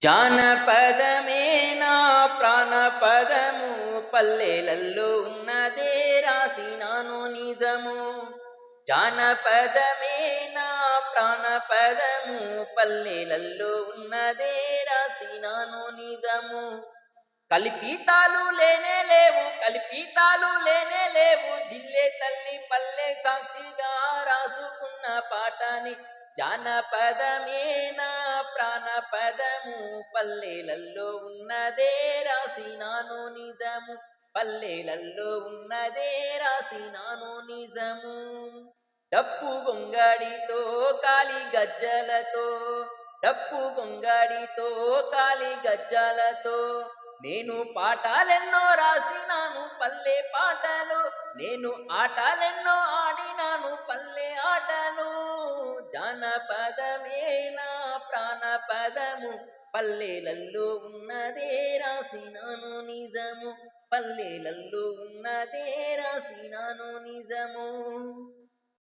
జానపదమే నా ప్రాణపదము, పల్లెలల్లో ఉన్నదే రాసినాను నిజము. జానపదమే నా ప్రాణపదము, పల్లెలల్లో ఉన్నదే రాసినాను నిజము. కల్పితాలు లేనే లేవు, కల్పితాలు లేనే లేవు, జిల్లే తల్లి పల్లె సాక్షిగా రాసుకున్న పాటని. జానపదమే నా ప్రాణపదము, పల్లెలల్లో ఉన్నదే రాసినాను నిజము. పల్లెలల్లో ఉన్నదే రాసినాను నిజము. డప్పు గొంగడితో కాలి గజ్జలతో, డప్పు గొంగడితో కాలి గజ్జలతో నేను పాటలెన్నో రాసినాను పల్లె పాటలు, నేను ఆటలెన్నో ఆడినాను పల్లె ఆటలు. జానపదమే నా ప్రాణపదము, పల్లెలల్లో ఉన్నదే రాసినాను నిజము. పల్లెలల్లో ఉన్నదే రాసినాను నిజము.